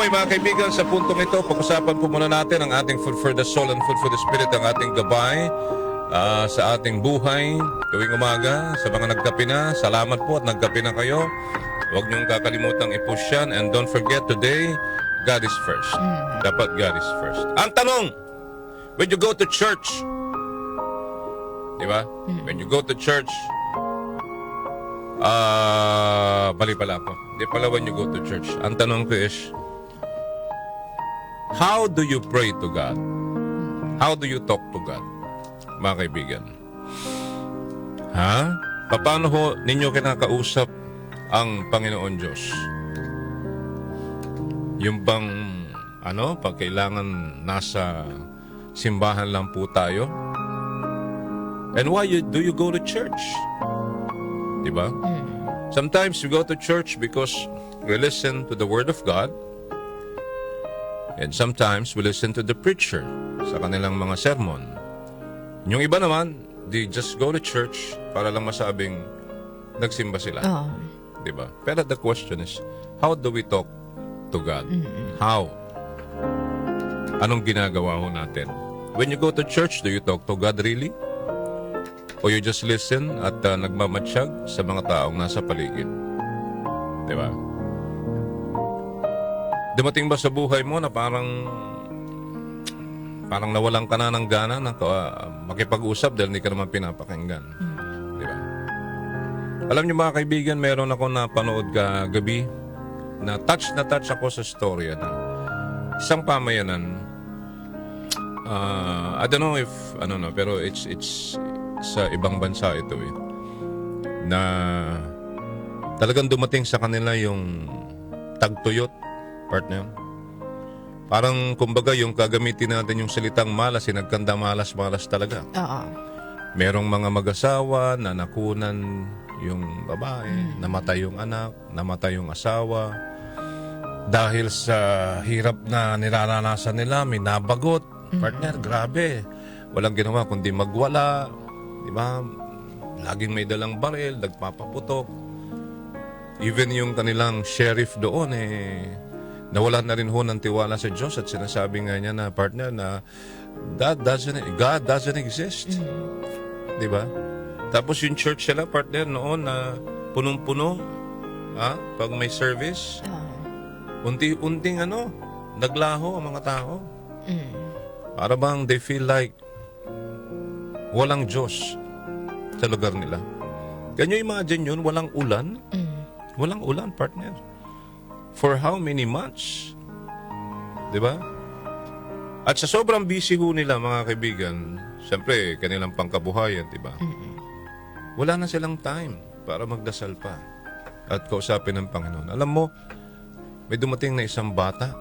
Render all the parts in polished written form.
Anyway, mga kaibigan, sa puntong ito, pag-usapan po muna natin ang ating food for the soul and food for the spirit, ang ating gabay sa ating buhay tuwing umaga. Sa mga nagkape na, salamat po at nagkape na kayo. Huwag niyong kakalimutang i-push yan. And don't forget, today, God is first. Dapat God is first. Ang tanong, when you go to church, di ba? When you go to church, bali pala ako. Di pala when you go to church. Ang tanong ko is, how do you pray to God? How do you talk to God? Mga kaibigan. Ha? Paano ho ninyo kinakausap ang Panginoon Diyos? Yung bang, pag kailangan nasa simbahan lang po tayo? And why do you go to church? Diba? Sometimes we go to church because we listen to the Word of God. And sometimes we listen to the preacher sa kanilang mga sermon. Yung iba naman, they just go to church para lang masabing nagsimba sila. Diba? Pero the question is, how do we talk to God? How? Anong ginagawa ho natin? When you go to church, do you talk to God really? O you just listen at nagmamatsyag sa mga taong nasa paligid? Diba? Dumating ba sa buhay mo na parang nawalan ka na ng gana na makipag-usap dahil hindi ka naman pinapakinggan? Diba? Alam niyo mga kaibigan, meron ako napanood kagabi na touch ako sa storya na isang pamayanan. I don't know if, pero it's sa ibang bansa ito na talagang dumating sa kanila yung tagtuyot, partner. Parang kumbaga yung gagamitin natin yung salitang malas, nagkanda malas talaga. Merong mga mag-asawa na nakunan yung babae, namatay yung anak, namatay yung asawa. Dahil sa hirap na niraranasan nila, may nabagot. Partner, grabe. Walang ginawa kundi magwala. Diba? Laging may dalang baril, nagpapaputok. Even yung kanilang sheriff doon, nawalan na rin ho ng tiwala sa Diyos at sinasabi nga niya na, partner, na God doesn't exist. Diba? Tapos yung church sila, partner, noon na punong-puno, pag may service, unti-unting naglaho ang mga tao. Para bang they feel like walang Diyos sa lugar nila. Can you imagine yun? Walang ulan? Walang ulan, partner. For how many months? Diba? At sa sobrang busy ho nila, mga kaibigan, siyempre, kanilang pangkabuhayan, diba? Wala na silang time para magdasal pa at kausapin ng Panginoon. Alam mo, may dumating na isang bata.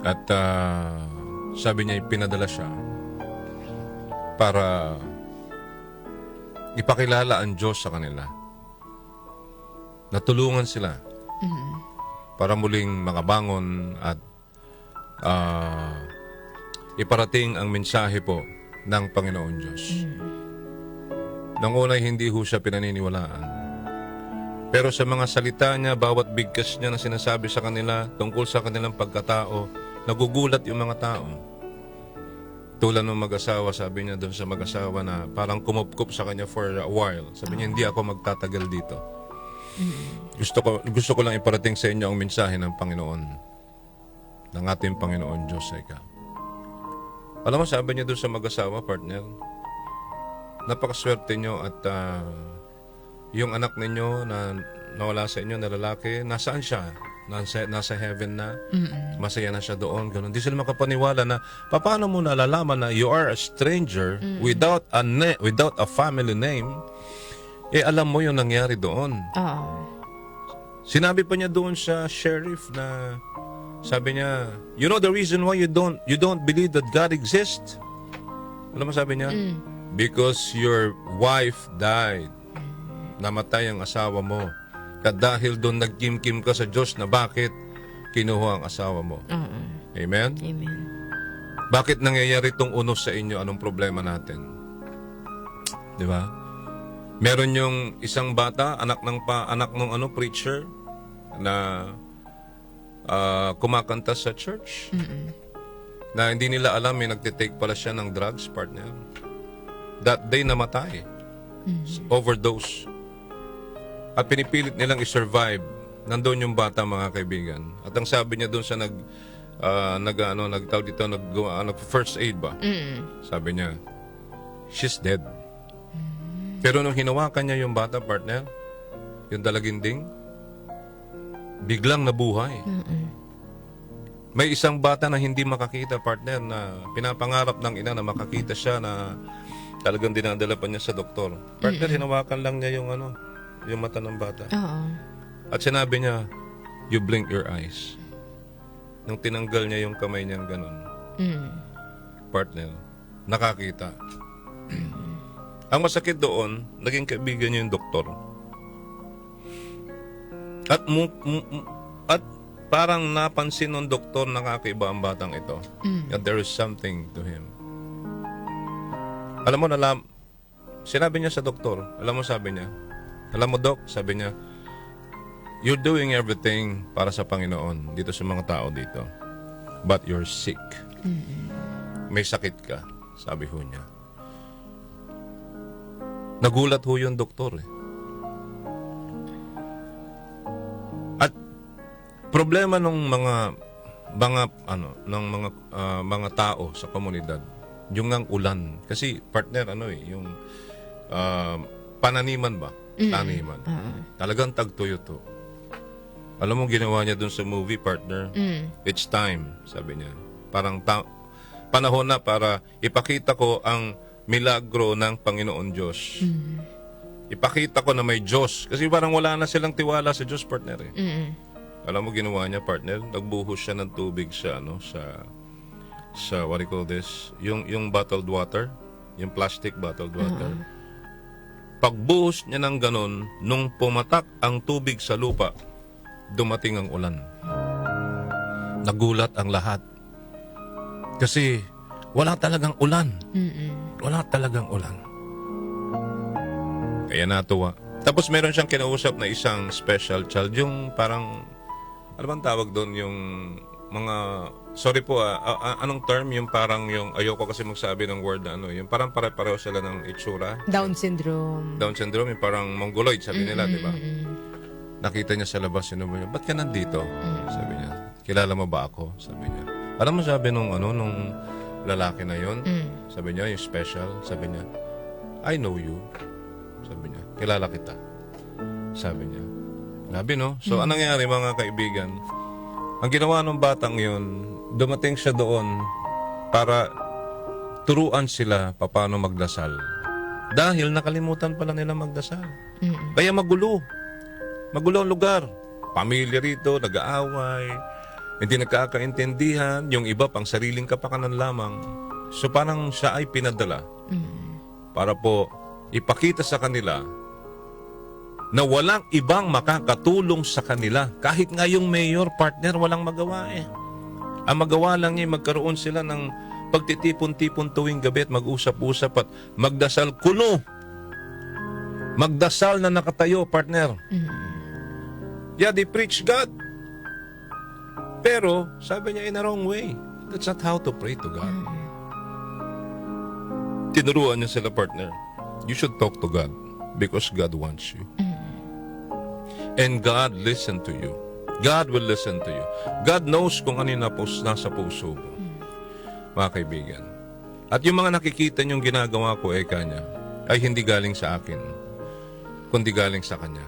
At sabi niya, pinadala siya para ipakilala ang Diyos sa kanila. Natulungan sila para muling makabangon at iparating ang mensahe po ng Panginoon Diyos. Nang unay hindi ho siya pinaniniwalaan. Pero sa mga salita niya, bawat bigkas niya na sinasabi sa kanila tungkol sa kanilang pagkatao, nagugulat yung mga tao. Tulad ng mag-asawa, sabi niya doon sa mag-asawa na parang kumupkup sa kanya for a while. Sabi niya, hindi ako magtatagal dito. Gusto ko lang iparating sa inyo ang mensahe ng Panginoon, ng ating Panginoon Diyos. Alam mo, sabi niya doon sa mag-asawa, partner, napakaswerte nyo at yung anak ninyo na nawala sa inyo na lalaki, nasaan siya? Nasa heaven na, masaya na siya doon, ganun. Di sila makapaniwala na, paano mo nalalaman na you are a stranger without a family name, alam mo yung nangyari doon. Sinabi pa niya doon sa sheriff na, sabi niya, you know the reason why you don't believe that God exists? Alam mo sabi niya? Because your wife died. Namatay ang asawa mo. At dahil doon nagkimkim ka sa Diyos na bakit kinuha ang asawa mo. Amen? Amen. Bakit nangyayari itong unos sa inyo? Anong problema natin? Di ba? Meron yung isang bata, anak ng preacher, na kumakanta sa church. Na hindi nila alam may nagtitake pala siya ng drugs, partner. That day namatay. Overdose. At pinipilit nilang i-survive. Nandun yung bata, mga kaibigan. At ang sabi niya doon sa first aid ba? Sabi niya, she's dead. Pero nung hinawakan niya yung bata, partner, yung dalaginding, biglang nabuhay. May isang bata na hindi makakita, partner, na pinapangarap ng ina na makakita siya, na talagang dinadala pa niya sa doktor. Partner, hinawakan lang niya yung mata ng bata. At sinabi niya, you blink your eyes. Nung tinanggal niya yung kamay niyang ganun, partner, nakakita. Ang masakit doon, naging kaibigan niya yung doktor. At parang napansin ng doktor na kakaiba ang batang ito. That there is something to him. Alam mo, sinabi niya sa doktor, alam mo, Dok, sabi niya, you're doing everything para sa Panginoon dito sa mga tao dito. But you're sick. May sakit ka, sabi ho niya. Nagulat ho yung doktor eh. At problema ng mga tao sa komunidad, yung ang ulan. Kasi partner, yung pananiman ba? Taniman. Talagang tagtuyo to. Alam mo ginawa niya dun sa movie, partner? It's time, sabi niya. Parang panahon na para ipakita ko ang milagro ng Panginoon Diyos. Ipakita ko na may Diyos. Kasi parang wala na silang tiwala sa Diyos, partner eh. Alam mo ginawa niya, partner? Nagbuhos siya ng tubig sa what do you call this? Yung bottled water, yung plastic bottled water. Pagbuhos niya ng ganon, nung pumatak ang tubig sa lupa, dumating ang ulan. Nagulat ang lahat. Kasi wala talagang ulan. Wala talagang ulan. Kaya natuwa. Tapos meron siyang kinausap na isang special child, yung parang, ano bang tawag doon, yung mga, sorry po anong term, yung parang yung, ayoko kasi magsabi ng word na yung parang pare-pareho sila ng itsura. Down syndrome. Down syndrome, yung parang mongoloid, sabi nila, di ba? Nakita niya sa labas, sinabi niya, ba't ka nandito? Sabi niya, kilala mo ba ako? Sabi niya. Alam mo sabi nung lalaki na yon, sabi niya, yung special, sabi niya, I know you. Sabi niya, kilala kita. Sabi niya. Grabe, no? So, anong nangyari, mga kaibigan? Ang ginawa ng batang yun, dumating siya doon para turuan sila paano magdasal. Dahil nakalimutan pala nila magdasal. Kaya magulo. Magulo ang lugar. Pamilya rito, nag-aaway, hindi nagkakaintindihan, yung iba pang sariling kapakanan lamang. So parang siya ay pinadala para po ipakita sa kanila na walang ibang makakatulong sa kanila. Kahit nga yung mayor, partner, walang magawa eh. Ang magawa lang niya, magkaroon sila ng pagtitipon-tipon tuwing gabi at mag-usap-usap at magdasal kuno. Magdasal na nakatayo, partner. Yeah, they preach God. Pero, sabi niya, in a wrong way. That's not how to pray to God. Tinuruan niya sila, partner. You should talk to God because God wants you. And God listen to you. God will listen to you. God knows kung ano yung nasa puso mo. Mga kaibigan. At yung mga nakikita niyong ginagawa ko, kanya, ay hindi galing sa akin, kundi galing sa Kanya.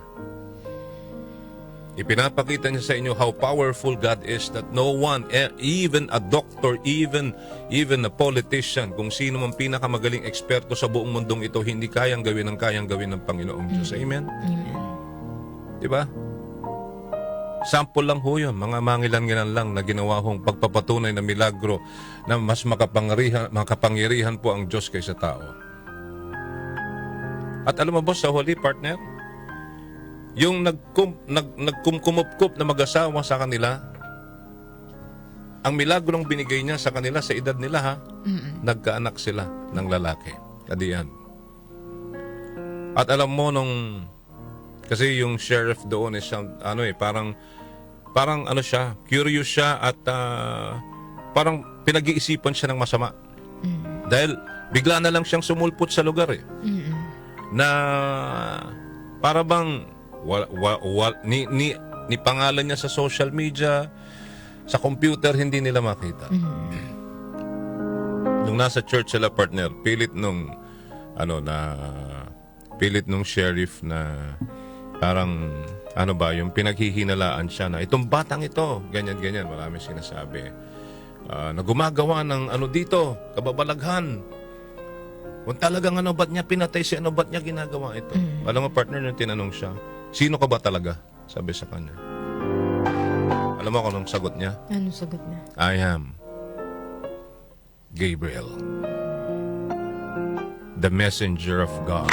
Ipinapakita niya sa inyo how powerful God is, that no one, even a doctor, even a politician, kung sino man pinakamagaling eksperto sa buong mundong ito, hindi kayang gawin ng Panginoong Diyos. Amen? Amen. Diba? Sample lang ho yun, mga mangilan-ngilan lang na ginawa hong pagpapatunay na milagro na mas makapangyarihan po ang Diyos kaysa tao. At alam mo ba sa huli, partner, yung nagkumkumupkup na mag-asawa sa kanila, ang milagrong binigay niya sa kanila sa edad nila, nagkaanak sila ng lalaki. Kadiyan. At alam mo kasi yung sheriff doon is parang parang ano siya, curious siya at parang pinag-iisipan siya ng masama. Dahil bigla na lang siyang sumulpot sa lugar na para bang ni pangalan niya sa social media, sa computer, hindi nila makita. Nung nasa church sila, partner, pilit nung sheriff na parang yung pinaghihinalaan siya na itong batang ito, ganyan, marami sinasabi. Na gumagawa ng dito, kababalaghan. Kung talagang ba't niya pinatay si ba't niya ginagawa ito? Alam mo, partner, nung tinanong siya, sino ka ba talaga? Sabi sa kanya. Alam mo kung anong sagot niya? Anong sagot niya? I am Gabriel, the messenger of God.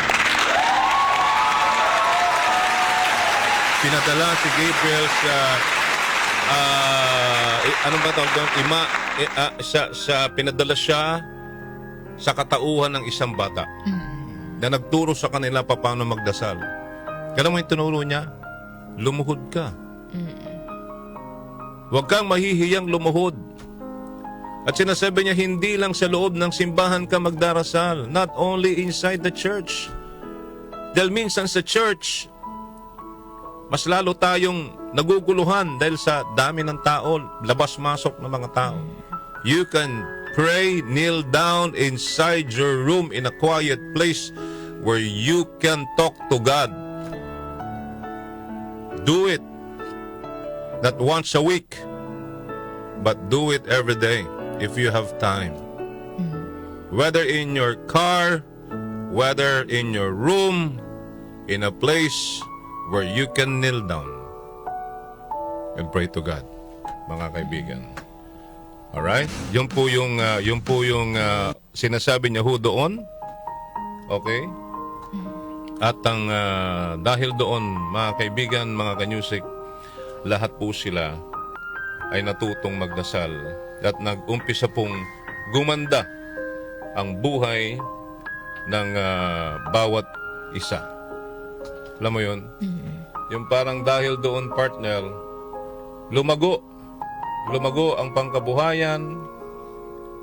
Pinadala si Gabriel sa pinadala siya sa katauhan ng isang bata na nagturo sa kanila paano magdasal. Kaya mo yung tinuro niya, lumuhod ka. Huwag kang mahihiyang lumuhod. At sinasabi niya, hindi lang sa loob ng simbahan ka magdarasal, not only inside the church. Dahil minsan sa church, mas lalo tayong naguguluhan dahil sa dami ng tao, labas-masok ng mga tao. You can pray, kneel down inside your room in a quiet place where you can talk to God. Do it. Not once a week, but do it every day if you have time. Whether in your car, whether in your room, in a place where you can kneel down and pray to God, mga kaibigan. Alright? Yun po yung sinasabi niya ho doon. Okay? At ang dahil doon, mga kaibigan, mga kanyusik, lahat po sila ay natutong magdasal at nag-umpisa pong gumanda ang buhay ng bawat isa. Alam mo yun? Yung parang dahil doon, partner, lumago ang pangkabuhayan,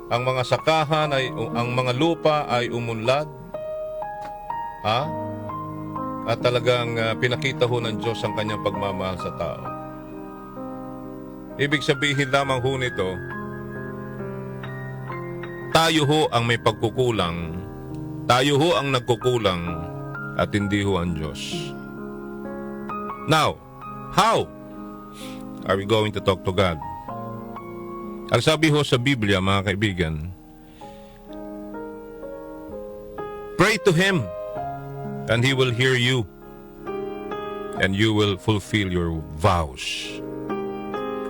ang mga sakahan, ang mga lupa ay umunlad. At talagang pinakita ho ng Diyos ang kanyang pagmamahal sa tao. Ibig sabihin lamang ho nito, tayo ho ang may pagkukulang, tayo ho ang nagkukulang, at hindi ho ang Diyos. Now, how are we going to talk to God? Ang sabi ho sa Biblia, mga kaibigan, pray to Him and He will hear you and you will fulfill your vows.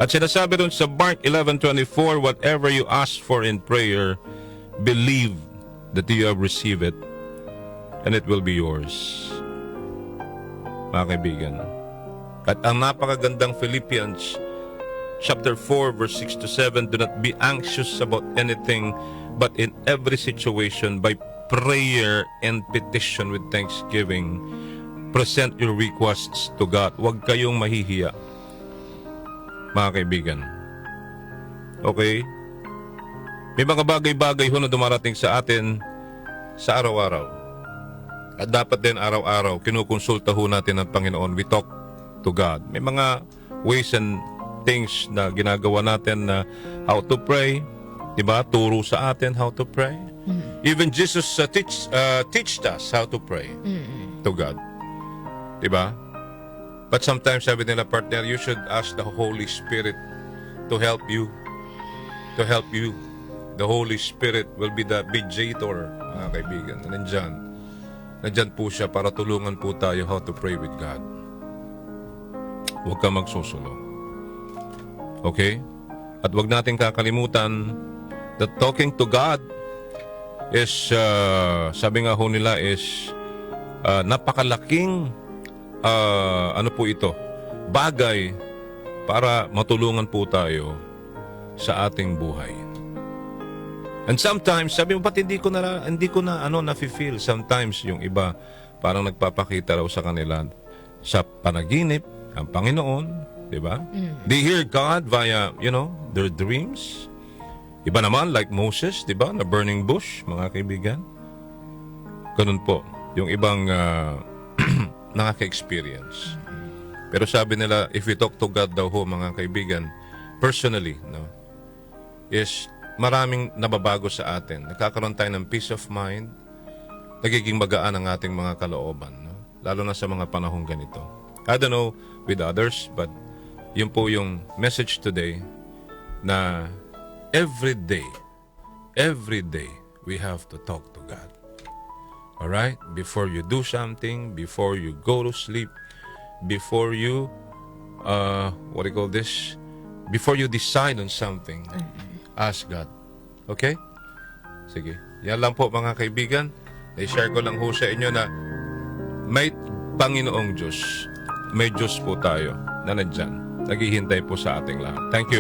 At sinasabi rin sa Mark 11:24, whatever you ask for in prayer, believe that you have received it and it will be yours. Mga kaibigan. At ang napakagandang Philippians chapter 4 verse 6 to 7, do not be anxious about anything, but in every situation by prayer and petition with thanksgiving, present your requests to God. Huwag kayong mahihiya, mga kaibigan. Okay? May mga bagay-bagay ho na dumarating sa atin sa araw-araw. At dapat din araw-araw, kinukonsulta ho natin ang Panginoon. We talk to God. May mga ways and things na ginagawa natin na how to pray. Diba? Turo sa atin how to pray. Even Jesus teached us how to pray to God. Diba? But sometimes, sabi nila, partner, you should ask the Holy Spirit to help you. To help you. The Holy Spirit will be the mediator, mga kaibigan. Nandyan po siya para tulungan po tayo how to pray with God. Huwag ka magsusulo. Okay? At huwag natin kakalimutan that talking to God is, sabi nga ho nila, is napakalaking po ito, bagay para matulungan po tayo sa ating buhay. And sometimes, sabi mo, ba't hindi ko na nafe-feel? Sometimes, yung iba, parang nagpapakita raw sa kanila sa panaginip, ang Panginoon, Diba? They hear God via, their dreams. Iba naman, like Moses, diba? Na burning bush, mga kaibigan. Ganun po. Yung ibang nakaka-experience. Pero sabi nila, if we talk to God daw ho, mga kaibigan, personally, is maraming nababago sa atin. Nagkakaroon tayo ng peace of mind, nagiging magaan ang ating mga kalooban, lalo na sa mga panahong ganito. I don't know with others, but yun po yung message today na every day, we have to talk to God. Alright? Before you do something, before you go to sleep, before you, before you decide on something, ask God. Okay? Sige. Yan lang po mga kaibigan. I-share ko lang ho sa inyo na may Panginoong Diyos. May Diyos po tayo na nandyan. Naghihintay po sa ating lahat. Thank you.